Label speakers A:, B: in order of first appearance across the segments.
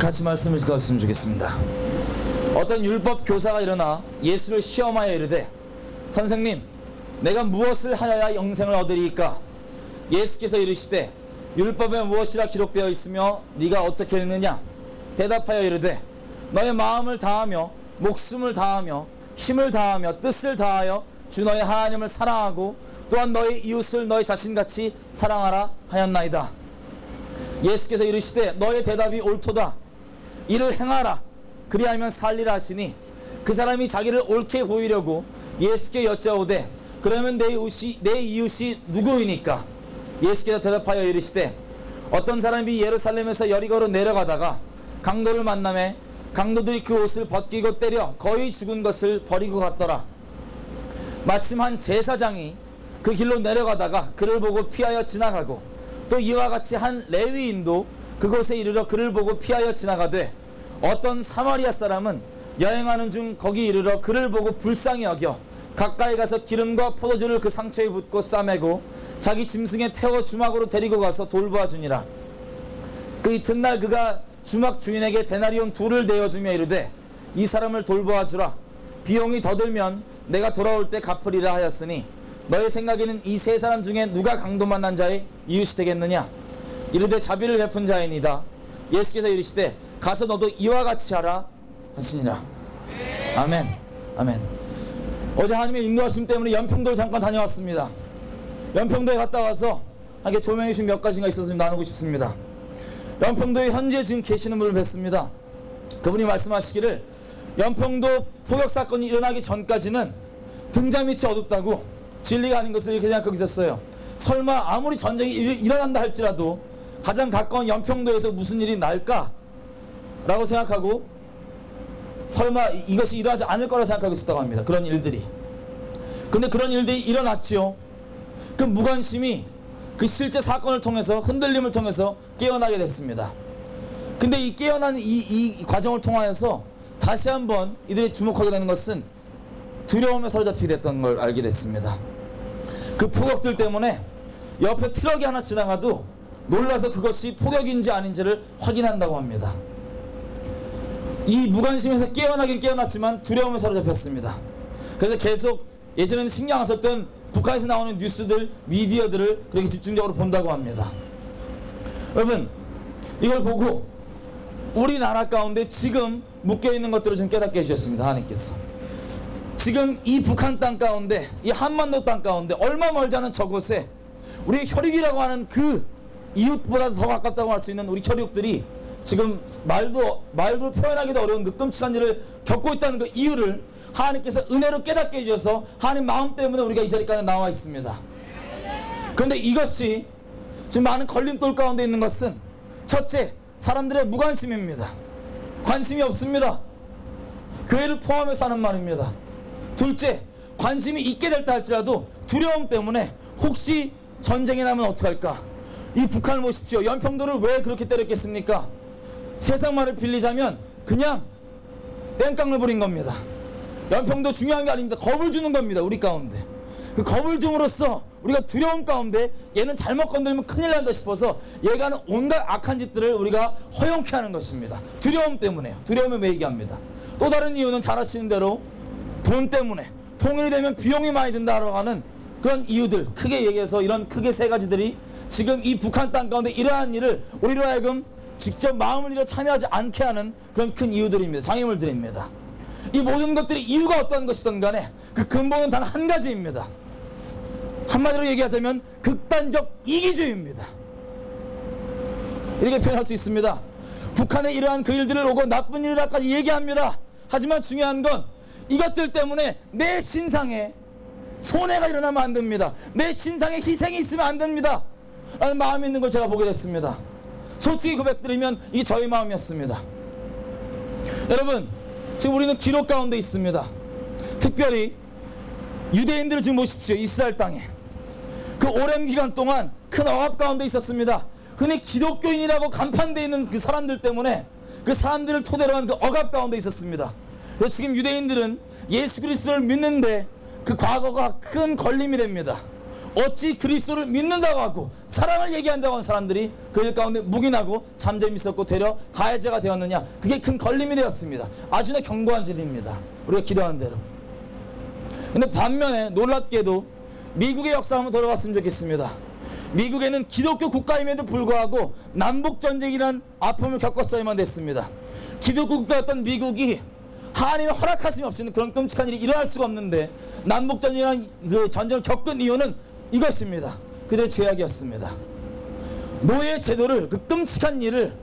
A: 같이 말씀을 읽었으면 좋겠습니다. 어떤 율법 교사가 일어나 예수를 시험하여 이르되, 선생님, 내가 무엇을 하여야 영생을 얻으리이까? 예수께서 이르시되, 율법에 무엇이라 기록되어 있으며 네가 어떻게 읽느냐? 대답하여 이르되, 너의 마음을 다하며 목숨을 다하며 힘을 다하며 뜻을 다하여 주 너의 하나님을 사랑하고 또한 너의 이웃을 너의 자신같이 사랑하라 하였나이다. 예수께서 이르시되, 너의 대답이 옳도다. 이를 행하라. 그리하면 살리라 하시니, 그 사람이 자기를 옳게 보이려고 예수께 여짜오되, 그러면 내 이웃이 누구이니까? 예수께서 대답하여 이르시되, 어떤 사람이 예루살렘에서 여리고로 내려가다가 강도를 만나매 강도들이 그 옷을 벗기고 때려 거의 죽은 것을 버리고 갔더라. 마침 한 제사장이 그 길로 내려가다가 그를 보고 피하여 지나가고, 또 이와 같이 한 레위인도 그곳에 이르러 그를 보고 피하여 지나가되, 어떤 사마리아 사람은 여행하는 중 거기 이르러 그를 보고 불쌍히 여겨 가까이 가서 기름과 포도주를 그 상처에 붓고 싸매고 자기 짐승에 태워 주막으로 데리고 가서 돌보아 주니라. 그 이튿날 그가 주막 주인에게 데나리온 2를 내어주며 이르되, 이 사람을 돌보아 주라. 비용이 더 들면 내가 돌아올 때 갚으리라 하였으니, 너의 생각에는 이 세 사람 중에 누가 강도 만난 자의 이웃이 되겠느냐? 이르되 자비를 베푼 자이니이다. 예수께서 이르시되, 가서 너도 이와 같이 하라 하시니라. 아멘. 아멘. 어제 하나님의 인도하심 때문에 연평도에 잠깐 다녀왔습니다. 연평도에 갔다 와서 함께 조명해 주신 몇 가지가 있어서 나누고 싶습니다. 연평도에 현재 지금 계시는 분을 뵀습니다. 그분이 말씀하시기를, 연평도 포격 사건이 일어나기 전까지는 등잔 밑이 어둡다고 진리가 아닌 것을 이렇게 생각하고 있었어요. 설마 아무리 전쟁이 일어난다 할지라도 가장 가까운 연평도에서 무슨 일이 날까? 라고 생각하고 설마 이것이 일어나지 않을 거라 생각하고 있었다고 합니다. 그런 일들이. 근데 그런 일들이 일어났지요. 그 무관심이 그 실제 사건을 통해서, 흔들림을 통해서 깨어나게 됐습니다. 근데 이 깨어난 이 과정을 통하여서 다시 한번 이들이 주목하게 되는 것은 두려움에 사로잡히게 됐던 걸 알게 됐습니다. 그 포격들 때문에 옆에 트럭이 하나 지나가도 놀라서 그것이 포격인지 아닌지를 확인한다고 합니다. 이 무관심에서 깨어나긴 깨어났지만 두려움에 사로잡혔습니다. 그래서 계속 예전에는 신경 안 썼던 북한에서 나오는 뉴스들, 미디어들을 그렇게 집중적으로 본다고 합니다. 여러분, 이걸 보고 우리나라 가운데 지금 묶여있는 것들을 좀 깨닫게 해주셨습니다. 하나님께서. 지금 이 북한 땅 가운데, 이 한반도 땅 가운데 얼마 멀지 않은 저곳에 우리의 혈육이라고 하는 그 이웃보다 더 가깝다고 할 수 있는 우리 혈육들이 지금 말도 표현하기도 어려운 그 끔찍한 일을 겪고 있다는 그 이유를 하나님께서 은혜로 깨닫게 해주셔서 하나님 마음 때문에 우리가 이 자리까지 나와 있습니다. 그런데 이것이 지금 많은 걸림돌 가운데 있는 것은, 첫째, 사람들의 무관심입니다. 관심이 없습니다. 교회를 포함해서 하는 말입니다. 둘째, 관심이 있게 될다 할지라도 두려움 때문에 혹시 전쟁이 나면 어떡할까? 이 북한을 보십시오. 연평도를 왜 그렇게 때렸겠습니까? 세상 말을 빌리자면 그냥 땡깡을 부린 겁니다. 연평도 중요한 게 아닙니다. 겁을 주는 겁니다. 우리 가운데. 그 겁을 줌으로써 우리가 두려움 가운데 얘는 잘못 건들면 큰일 난다 싶어서 얘가 하는 온갖 악한 짓들을 우리가 허용케 하는 것입니다. 두려움 때문에요. 두려움에 매이게 합니다. 또 다른 이유는 잘 아시는 대로 돈 때문에, 통일이 되면 비용이 많이 든다라고 하는 그런 이유들, 크게 얘기해서 이런 크게 세 가지들이 지금 이 북한 땅 가운데 이러한 일을 우리로 하여금 직접 마음을 들여 참여하지 않게 하는 그런 큰 이유들입니다. 장애물들입니다. 이 모든 것들이 이유가 어떤 것이든 간에 그 근본은 단 한 가지입니다. 한마디로 얘기하자면 극단적 이기주의입니다. 이렇게 표현할 수 있습니다. 북한에 이러한 그 일들을 오고 나쁜 일이라까지 얘기합니다. 하지만 중요한 건 이것들 때문에 내 신상에 손해가 일어나면 안 됩니다. 내 신상에 희생이 있으면 안 됩니다. 라는 마음이 있는 걸 제가 보게 됐습니다. 솔직히 고백드리면 이게 저희 마음이었습니다. 여러분, 지금 우리는 기록 가운데 있습니다. 특별히 유대인들을 지금 보십시오. 이스라엘 땅에 그 오랜 기간 동안 큰 억압 가운데 있었습니다. 흔히 기독교인이라고 간판되어 있는 그 사람들 때문에 그 사람들을 토대로 한 그 억압 가운데 있었습니다. 그래서 지금 유대인들은 예수 그리스도를 믿는데 그 과거가 큰 걸림이 됩니다. 어찌 그리스도를 믿는다고 하고 사랑을 얘기한다고 하는 사람들이 그들 가운데 묵인하고 잠잠히 있었고 되려 가해자가 되었느냐. 그게 큰 걸림이 되었습니다. 아주나 견고한 진리입니다. 우리가 기도하는 대로. 근데 반면에 놀랍게도 미국의 역사 한번 돌아갔으면 좋겠습니다. 미국에는 기독교 국가임에도 불구하고 남북전쟁이란 아픔을 겪었어야만 됐습니다. 기독교 국가였던 미국이 하나님의 허락하심이 없이는 그런 끔찍한 일이 일어날 수가 없는데 남북전쟁이라는 그 전쟁을 겪은 이유는 이것입니다. 그들의 죄악이었습니다. 노예 제도를, 그 끔찍한 일을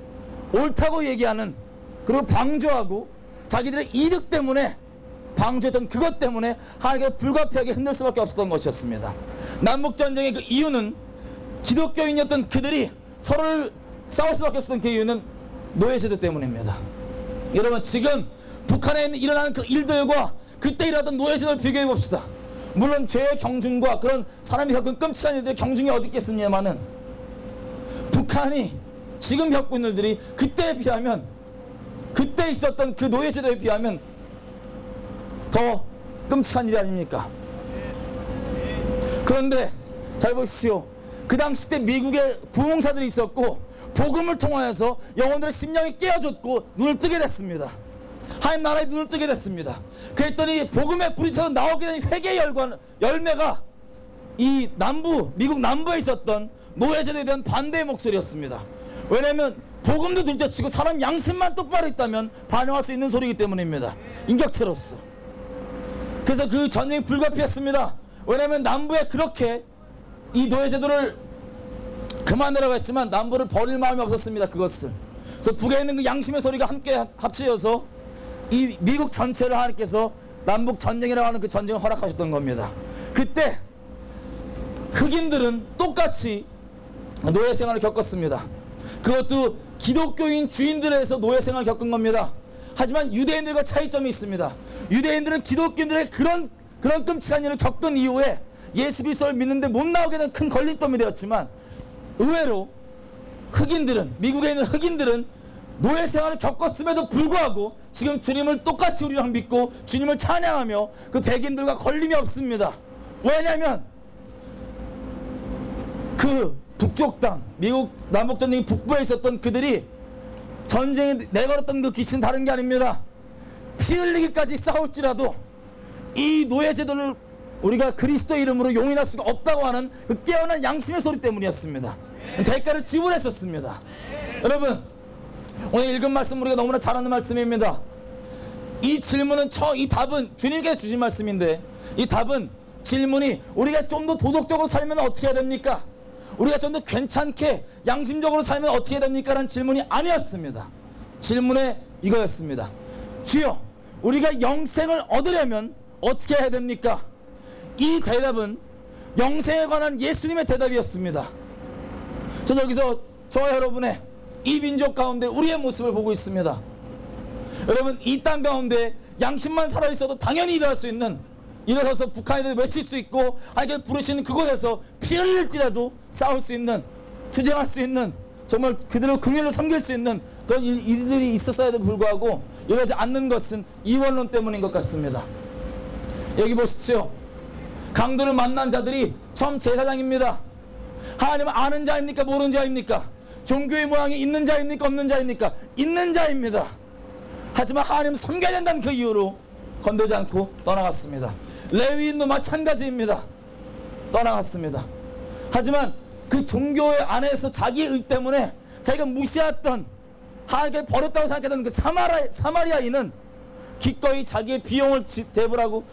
A: 옳다고 얘기하는, 그리고 방조하고 자기들의 이득 때문에 방조했던 그것 때문에 하나님께 불가피하게 흔들 수밖에 없었던 것이었습니다. 남북전쟁의 그 이유는 기독교인이었던 그들이 서로를 싸울 수밖에 없었던 그 이유는 노예제도 때문입니다. 여러분, 지금 북한에 일어나는 그 일들과 그때 일어났던 노예제도를 비교해 봅시다. 물론 죄의 경중과 그런 사람이 겪은 끔찍한 일들의 경중이 어디 있겠습니다만은 북한이 지금 겪고 있는 일들이 그때에 비하면, 그때 있었던 그 노예제도에 비하면 더 끔찍한 일이 아닙니까? 그런데 잘 보십시오. 그 당시 때 미국에 부흥사들이 있었고 복음을 통하여서 영혼들의 심령이 깨어졌고 눈을 뜨게 됐습니다. 하나님 나라에 눈을 뜨게 됐습니다. 그랬더니 복음에 부딪혀서 나오게 된 회개의 열매가 이 미국 남부에 있었던 노예제도에 대한 반대의 목소리였습니다. 왜냐하면 복음도 둘째치고 사람 양심만 똑바로 있다면 반영할 수 있는 소리이기 때문입니다. 인격체로서. 그래서 그 전쟁이 불가피했습니다. 왜냐하면 남부에 그렇게 이 노예제도를 그만하라고 했지만 남부를 버릴 마음이 없었습니다. 그것을. 그래서 북에 있는 그 양심의 소리가 함께 합쳐져서 이 미국 전체를 하나님께서 남북 전쟁이라고 하는 그 전쟁을 허락하셨던 겁니다. 그때 흑인들은 똑같이 노예 생활을 겪었습니다. 그것도 기독교인 주인들에서 노예 생활을 겪은 겁니다. 하지만 유대인들과 차이점이 있습니다. 유대인들은 기독교인들의 그런 끔찍한 일을 겪은 이후에 예수 그리스도를 믿는데 못 나오게 된 큰 걸림돌이 되었지만, 의외로 흑인들은, 미국에 있는 흑인들은 노예 생활을 겪었음에도 불구하고 지금 주님을 똑같이 우리랑 믿고 주님을 찬양하며 그 백인들과 걸림이 없습니다. 왜냐하면 그 북쪽 땅, 미국 남북전쟁이 북부에 있었던 그들이 전쟁에 내걸었던 그 귀신은 다른 게 아닙니다. 피 흘리기까지 싸울지라도 이 노예제도를 우리가 그리스도 이름으로 용인할 수가 없다고 하는 그 깨어난 양심의 소리 때문이었습니다. 대가를 지불했었습니다. 여러분, 오늘 읽은 말씀 우리가 너무나 잘 아는 말씀입니다. 이 질문은 이 답은 주님께서 주신 말씀인데, 이 답은 질문이 우리가 좀 더 도덕적으로 살면 어떻게 해야 됩니까? 우리가 좀 더 괜찮게 양심적으로 살면 어떻게 해야 됩니까? 라는 질문이 아니었습니다. 질문에 이거였습니다. 주여, 우리가 영생을 얻으려면 어떻게 해야 됩니까? 이 대답은 영생에 관한 예수님의 대답이었습니다. 저는 여기서 저와 여러분의 이 민족 가운데 우리의 모습을 보고 있습니다. 여러분, 이 땅 가운데 양심만 살아있어도 당연히 일어날 수 있는, 일어서서 북한에 외칠 수 있고 하나님께 부르시는 그곳에서 피 흘릴지라도 싸울 수 있는, 투쟁할 수 있는, 정말 그대로 긍휼로 섬길 수 있는 그런 일들이 있었어야도 불구하고 이러지 않는 것은 이원론 때문인 것 같습니다. 여기 보십시오. 강도를 만난 자들이 처음 제사장입니다. 하나님은 아는 자입니까? 모르는 자입니까? 종교의 모양이 있는 자입니까? 없는 자입니까? 있는 자입니다. 하지만 하나님은 섬겨야 된다는 그 이유로 건들지 않고 떠나갔습니다. 레위인도 마찬가지입니다. 떠나갔습니다. 하지만 그 종교의 안에서 자기의 의 때문에 자기가 무시했던, 하나님께 버렸다고 생각했던 그 사마리아인은 기꺼이 자기의 비용을 대불하고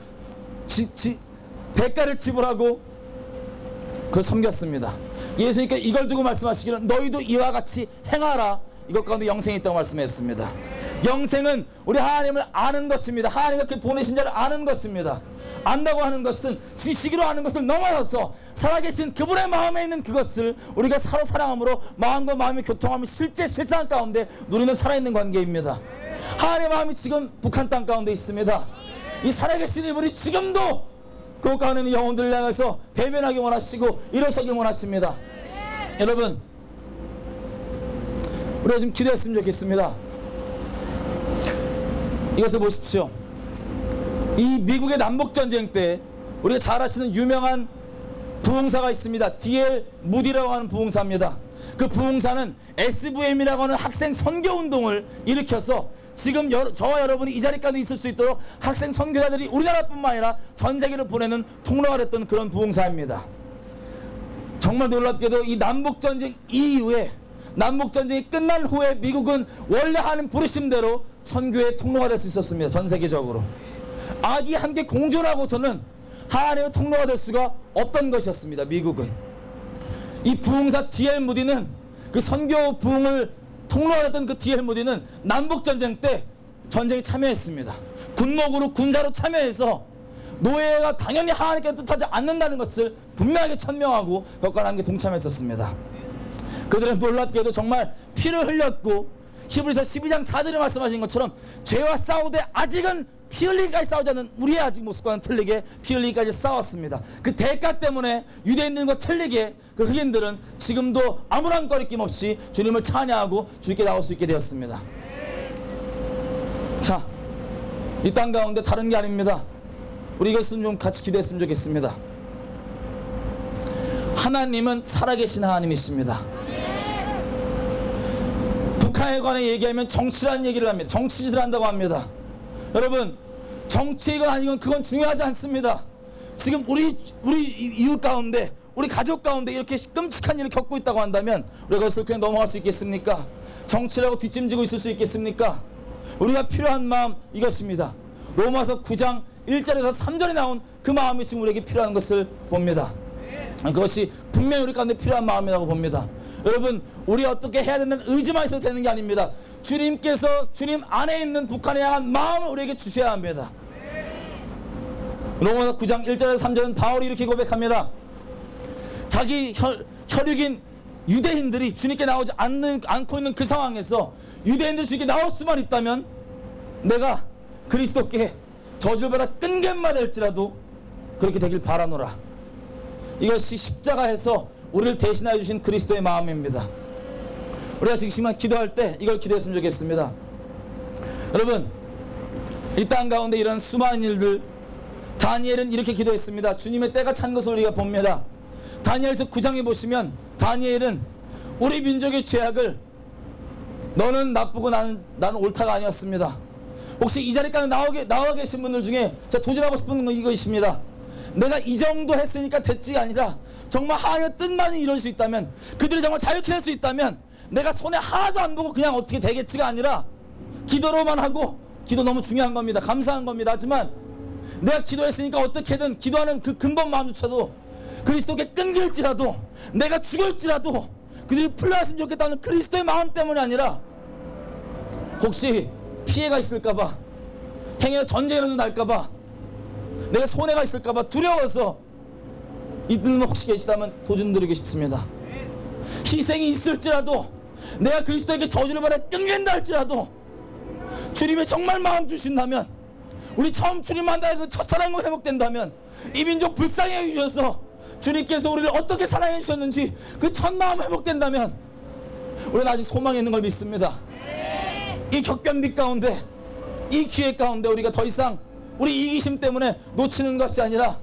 A: 대가를 지불하고 그 섬겼습니다. 예수님께서 이걸 두고 말씀하시기를 너희도 이와 같이 행하라. 이것 가운데 영생이 있다고 말씀했습니다. 영생은 우리 하나님을 아는 것입니다. 하나님과 그 보내신 자를 아는 것입니다. 안다고 하는 것은 지식으로 아는 것을 넘어서서 살아계신 그분의 마음에 있는 그것을 우리가 서로 사랑함으로 마음과 마음이 교통하며 실제 실상 가운데 누리는 살아있는 관계입니다. 하나님의 마음이 지금 북한 땅 가운데 있습니다. 이 살아계신 이분이 지금도 그 가운데 있는 영혼들을 향해서 대변하기 원하시고 일어서기 원하십니다. 여러분, 우리가 좀 기도했으면 좋겠습니다. 이것을 보십시오. 이 미국의 남북전쟁 때 우리가 잘 아시는 유명한 부흥사가 있습니다. D.L. 무디라고 하는 부흥사입니다. 그 부흥사는 SVM이라고 하는 학생 선교운동을 일으켜서 지금 저와 여러분이 이 자리까지 있을 수 있도록 학생 선교사들이 우리나라뿐만 아니라 전 세계를 보내는 통로가 됐던 그런 부흥사입니다. 정말 놀랍게도 이 남북전쟁 이후에, 남북전쟁이 끝난 후에 미국은 원래 하는 부르심대로 선교의 통로가 될 수 있었습니다. 전 세계적으로. 악이 함께 공존하고서는 하나님의 통로가 될 수가 없던 것이었습니다. 미국은. 이 부흥사 D.L. 무디는 그 선교 부흥을 통로가 됐던 그 D.L. 무디는 남북전쟁 때 전쟁에 참여했습니다. 군목으로 군사로 참여해서 노예가 당연히 하나님께 뜻하지 않는다는 것을 분명하게 천명하고 그것과 함께 동참했었습니다. 그들은 놀랍게도 정말 피를 흘렸고 히브리서 12장 4절에 말씀하신 것처럼 죄와 싸우되 아직은 피 흘리기까지 싸우지 않는 우리의 아직 모습과는 틀리게 피 흘리기까지 싸웠습니다. 그 대가 때문에 유대인들과 틀리게 그 흑인들은 지금도 아무런 거리낌 없이 주님을 찬양하고 주께 나올 수 있게 되었습니다. 자, 이 땅 가운데 다른 게 아닙니다. 우리 이것은 좀 같이 기도했으면 좋겠습니다. 하나님은 살아계신 하나님이십니다. 북한에 관해 얘기하면 정치라는 얘기를 합니다. 정치짓을 한다고 합니다. 여러분, 정치이건 아니건 그건 중요하지 않습니다. 지금 우리 이웃 가운데, 우리 가족 가운데 이렇게 끔찍한 일을 겪고 있다고 한다면 우리가 그것을 그냥 넘어갈 수 있겠습니까? 정치라고 뒷짐지고 있을 수 있겠습니까? 우리가 필요한 마음 이것입니다. 로마서 9장 1절에서 3절에 나온 그 마음이 지금 우리에게 필요한 것을 봅니다. 그것이 분명히 우리 가운데 필요한 마음이라고 봅니다. 여러분, 우리 어떻게 해야 된다는 의지만 있어도 되는 게 아닙니다. 주님께서 주님 안에 있는 북한에 향한 마음을 우리에게 주셔야 합니다. 로마서 9장 1절에서 3절은 바울이 이렇게 고백합니다. 자기 혈육인 유대인들이 주님께 나오지 않고 있는 그 상황에서 유대인들이 주님께 나올 수만 있다면 내가 그리스도께 저주를 받아 끈겐마 될지라도 그렇게 되길 바라노라. 이것이 십자가에서 우리를 대신하여 주신 그리스도의 마음입니다. 우리가 지금 기도할 때 이걸 기도했으면 좋겠습니다. 여러분, 이 땅 가운데 이런 수많은 일들, 다니엘은 이렇게 기도했습니다. 주님의 때가 찬 것을 우리가 봅니다. 다니엘서 9장에 보시면 다니엘은 우리 민족의 죄악을 너는 나쁘고 나는 옳다가 아니었습니다. 혹시 이 자리까지 나와 계신 분들 중에 제가 도전하고 싶은 건 이것입니다. 내가 이 정도 했으니까 됐지가 아니라 정말 하나님의 뜻만이 이룰 수 있다면, 그들이 정말 자유케 할 수 있다면 내가 손에 하나도 안 보고 그냥 어떻게 되겠지가 아니라 기도로만 하고, 기도 너무 중요한 겁니다. 감사한 겁니다. 하지만 내가 기도했으니까 어떻게든 기도하는 그 근본 마음조차도 그리스도께 끊길지라도, 내가 죽을지라도 그들이 풀려났으면 좋겠다는 그리스도의 마음 때문이 아니라 혹시 피해가 있을까봐, 행여 전쟁이라도 날까봐, 내가 손해가 있을까봐 두려워서 이들만 혹시 계시다면 도전드리고 싶습니다. 희생이 있을지라도, 내가 그리스도에게 저주를 받아 끊긴다 할지라도 주님의 정말 마음 주신다면, 우리 처음 주님 만나의 그 첫사랑이 회복된다면, 이 민족 불쌍히 해주셔서 주님께서 우리를 어떻게 사랑해 주셨는지 그 첫 마음 회복된다면 우리는 아직 소망이 있는 걸 믿습니다. 이 격변빛 가운데, 이 기회 가운데 우리가 더 이상 우리 이기심 때문에 놓치는 것이 아니라,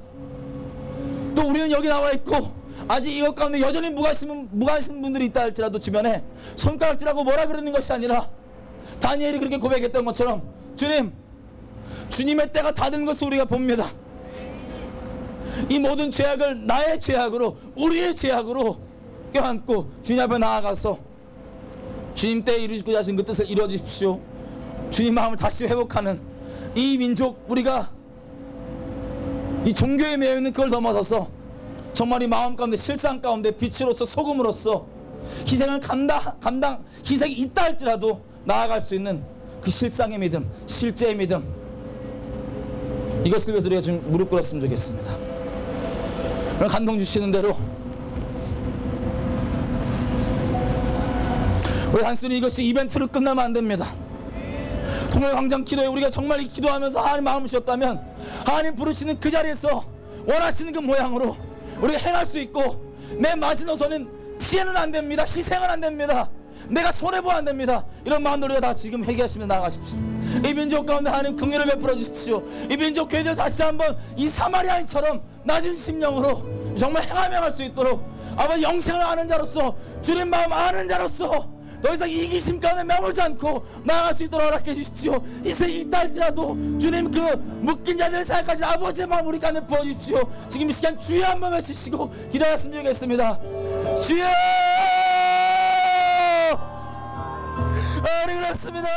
A: 또 우리는 여기 나와 있고 아직 이것 가운데 여전히 무관심 분들이 있다 할지라도 주변에 손가락질하고 뭐라 그러는 것이 아니라 다니엘이 그렇게 고백했던 것처럼 주님의 때가 다 된 것을 우리가 봅니다. 이 모든 죄악을 나의 죄악으로, 우리의 죄악으로 껴안고 주님 앞에 나아가서 주님 때에 이루시고자 하신 그 뜻을 이루어 주십시오. 주님 마음을 다시 회복하는 이 민족, 우리가 이 종교에 매여 있는 그걸 넘어서서 정말 이 마음 가운데, 실상 가운데 빛으로서, 소금으로서 희생을 희생이 있다 할지라도 나아갈 수 있는 그 실상의 믿음, 실제의 믿음, 이것을 위해서 우리가 좀 무릎 꿇었으면 좋겠습니다. 오늘 감동 주시는 대로 우리 단순히 이것이 이벤트로 끝나면 안 됩니다. 통일 광장 기도에 우리가 정말 이 기도하면서 하나님 마음을 주셨다면, 하나님 부르시는 그 자리에서 원하시는 그 모양으로 우리가 행할 수 있고, 내 마지노선은 피해는 안 됩니다. 희생은 안 됩니다. 내가 손해보면 안 됩니다. 이런 마음들 우리가 다 지금 회개하시며 나아가십시다. 이 민족 가운데 하나님 긍휼을 베풀어 주십시오. 이 민족 교회들 다시 한번 이 사마리아인처럼 낮은 심령으로 정말 행하며 갈 수 있도록 아버지 영생을 아는 자로서 주님 마음 아는 자로서 더 이상 이기심 가운데 매몰지 않고 나아갈 수 있도록 허락해 주십시오. 이 생이 있달지라도 주님 그 묶인 자들을 생각하신 아버지의 마음 우리 가운데 부어주십시오. 지금 이 시간 주여 한번 외치시고 기도하셨으면 좋겠습니다. 주여! 우리 그렇습니다.